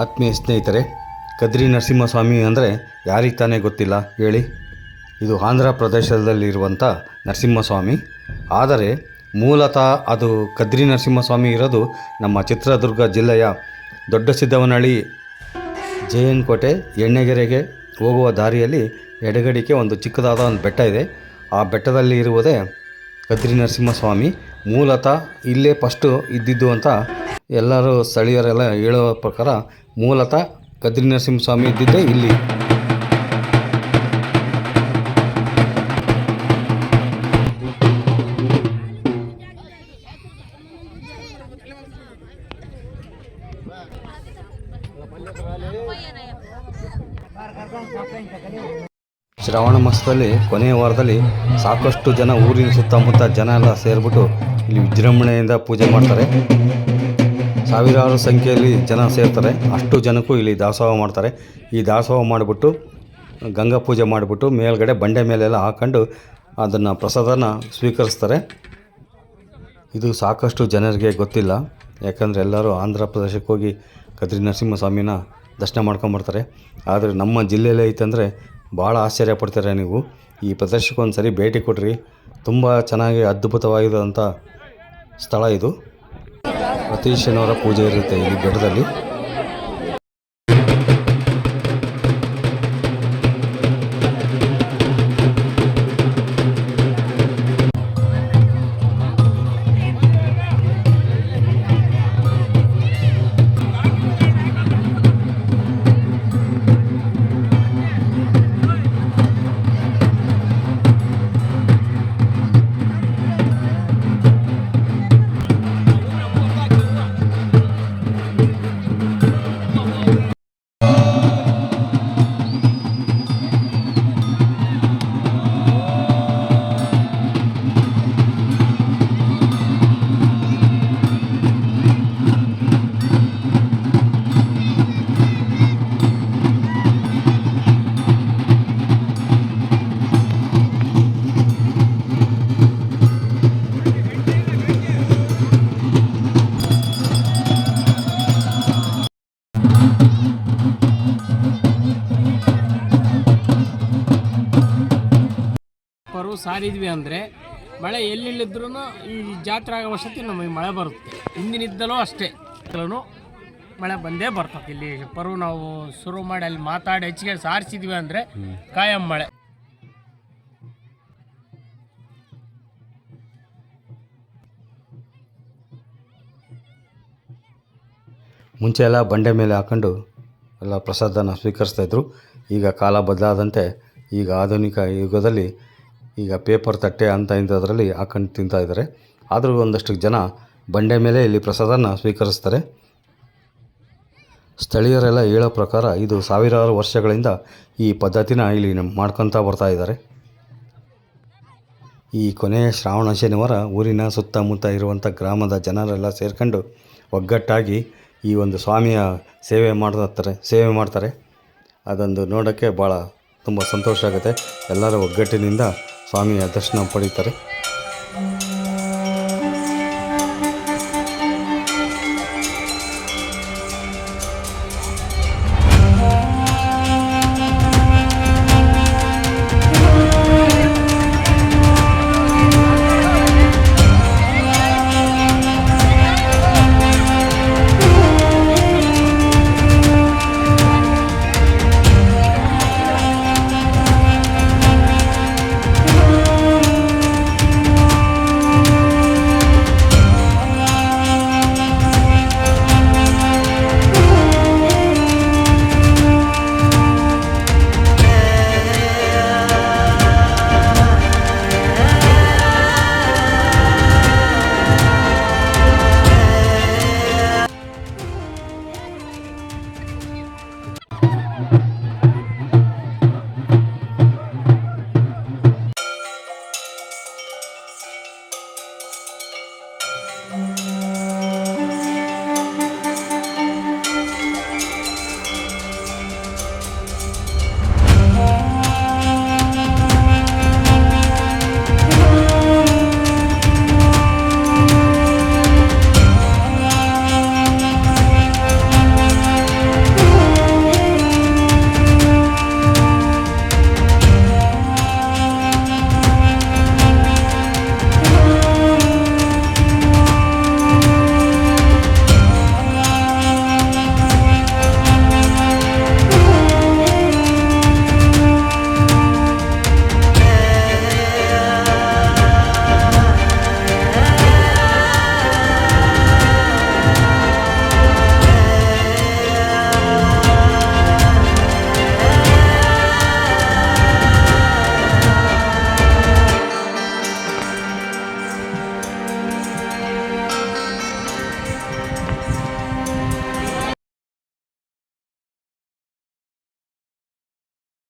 ಆತ್ಮೀಯ ಸ್ನೇಹಿತರೆ, ಕದ್ರಿ ನರಸಿಂಹಸ್ವಾಮಿ ಅಂದರೆ ಯಾರಿಗೆ ತಾನೇ ಗೊತ್ತಿಲ್ಲ ಹೇಳಿ. ಇದು ಆಂಧ್ರ ಪ್ರದೇಶದಲ್ಲಿರುವಂಥ ನರಸಿಂಹಸ್ವಾಮಿ. ಆದರೆ ಮೂಲತಃ ಅದು ಕದ್ರಿ ನರಸಿಂಹಸ್ವಾಮಿ ಇರೋದು ನಮ್ಮ ಚಿತ್ರದುರ್ಗ ಜಿಲ್ಲೆಯ ದೊಡ್ಡ ಸಿದ್ದವನಹಳ್ಳಿ JN ಕೋಟೆ ಎಣ್ಣೆಗೆರೆಗೆ ಹೋಗುವ ದಾರಿಯಲ್ಲಿ ಎಡಗಡಿಕೆ ಒಂದು ಚಿಕ್ಕದಾದ ಒಂದು ಬೆಟ್ಟ ಇದೆ. ಆ ಬೆಟ್ಟದಲ್ಲಿ ಇರುವುದೇ ಕದ್ರಿ ನರಸಿಂಹಸ್ವಾಮಿ. ಮೂಲತಃ ಇಲ್ಲೇ ಫಸ್ಟು ಇದ್ದಿದ್ದು ಅಂತ ಎಲ್ಲರೂ ಸ್ಥಳೀಯರೆಲ್ಲ ಹೇಳೋ ಪ್ರಕಾರ ಮೂಲತಃ ಕದ್ರಿ ನರಸಿಂಹಸ್ವಾಮಿ ಇದ್ದಿದ್ದೇ ಇಲ್ಲಿ. ಶ್ರಾವಣ ಮಾಸದಲ್ಲಿ ಕೊನೆಯ ವಾರದಲ್ಲಿ ಸಾಕಷ್ಟು ಜನ ಊರಿನ ಸುತ್ತಮುತ್ತ ಜನ ಎಲ್ಲ ಸೇರಿಬಿಟ್ಟು ಇಲ್ಲಿ ವಿಜೃಂಭಣೆಯಿಂದ ಪೂಜೆ ಮಾಡ್ತಾರೆ. ಸಾವಿರಾರು ಸಂಖ್ಯೆಯಲ್ಲಿ ಜನ ಸೇರ್ತಾರೆ. ಅಷ್ಟು ಜನಕ್ಕೂ ಇಲ್ಲಿ ದಾಸೋಹ ಮಾಡ್ತಾರೆ. ಈ ದಾಸೋಹ ಮಾಡಿಬಿಟ್ಟು ಗಂಗಾ ಪೂಜೆ ಮಾಡಿಬಿಟ್ಟು ಮೇಲ್ಗಡೆ ಬಂಡೆ ಮೇಲೆಲ್ಲ ಹಾಕೊಂಡು ಅದನ್ನು ಪ್ರಸಾದನ ಸ್ವೀಕರಿಸ್ತಾರೆ. ಇದು ಸಾಕಷ್ಟು ಜನರಿಗೆ ಗೊತ್ತಿಲ್ಲ. ಯಾಕಂದರೆ ಎಲ್ಲರೂ ಆಂಧ್ರ ಪ್ರದೇಶಕ್ಕೆ ಹೋಗಿ ಕದ್ರಿ ನರಸಿಂಹಸ್ವಾಮಿನ ದರ್ಶನ ಮಾಡ್ಕೊಂಬರ್ತಾರೆ. ಆದರೆ ನಮ್ಮ ಜಿಲ್ಲೆಯಲ್ಲೇ ಐತಂದರೆ ಭಾಳ ಆಶ್ಚರ್ಯ ಪಡ್ತಾರೆ ನೀವು. ಈ ಪ್ರದೇಶಕ್ಕೆ ಒಂದು ಸರಿ ಭೇಟಿ ಕೊಡ್ರಿ. ತುಂಬ ಚೆನ್ನಾಗಿ ಅದ್ಭುತವಾಗಿರೋಂಥ ಸ್ಥಳ ಇದು. ಪ್ರತಿ ಶನಿವಾರ ಪೂಜೆ ಇರುತ್ತೆ ಈ ಬೆಟ್ಟದಲ್ಲಿ. ಸಾರಿದ್ವಿ ಅಂದರೆ ಮಳೆ ಎಲ್ಲಿಲ್ಲಿದ್ರೂ ಈ ಜಾತ್ರೆ ಆಗೋ ವರ್ಷಕ್ಕೆ ನಮಗೆ ಮಳೆ ಬರುತ್ತೆ. ಹಿಂದಿನಿದ್ದಲೂ ಅಷ್ಟೇ ಮಳೆ ಬಂದೇ ಬರ್ತದೆ. ಇಲ್ಲಿ ಪರ್ವ ನಾವು ಶುರು ಮಾಡಿ ಅಲ್ಲಿ ಮಾತಾಡಿ ಹೆಚ್ಚಿಗೆ ಸಾರಿಸಿದ್ವಿ ಅಂದರೆ ಕಾಯಂ ಮಳೆ. ಮುಂಚೆ ಎಲ್ಲ ಬಂಡೆ ಮೇಲೆ ಹಾಕೊಂಡು ಎಲ್ಲ ಪ್ರಸಾದನ ಸ್ವೀಕರಿಸ್ತಾಯಿದ್ರು. ಈಗ ಕಾಲ ಬದಲಾದಂತೆ ಈಗ ಆಧುನಿಕ ಯುಗದಲ್ಲಿ ಈಗ ಪೇಪರ್ ತಟ್ಟೆ ಅಂತ ಇಂಥದ್ರಲ್ಲಿ ಹಾಕೊಂಡು ತಿಂತಾಯಿದ್ದಾರೆ. ಆದರೂ ಒಂದಷ್ಟು ಜನ ಬಂಡೆ ಮೇಲೆ ಇಲ್ಲಿ ಪ್ರಸಾದನ ಸ್ವೀಕರಿಸ್ತಾರೆ. ಸ್ಥಳೀಯರೆಲ್ಲ ಹೇಳೋ ಪ್ರಕಾರ ಇದು ಸಾವಿರಾರು ವರ್ಷಗಳಿಂದ ಈ ಪದ್ಧತಿನ ಇಲ್ಲಿ ಮಾಡ್ಕೊತಾ ಬರ್ತಾ ಇದ್ದಾರೆ. ಈ ಕೊನೆಯ ಶ್ರಾವಣ ಶನಿವಾರ ಊರಿನ ಸುತ್ತಮುತ್ತ ಇರುವಂಥ ಗ್ರಾಮದ ಜನರೆಲ್ಲ ಸೇರ್ಕೊಂಡು ಒಗ್ಗಟ್ಟಾಗಿ ಈ ಒಂದು ಸ್ವಾಮಿಯ ಸೇವೆ ಮಾಡ್ತಾರೆ. ಅದೊಂದು ನೋಡೋಕ್ಕೆ ಭಾಳ ತುಂಬ ಸಂತೋಷ ಆಗುತ್ತೆ. ಎಲ್ಲರ ಒಗ್ಗಟ್ಟಿನಿಂದ ಸ್ವಾಮಿಯ ದರ್ಶನ ಪಡೀತಾರೆ.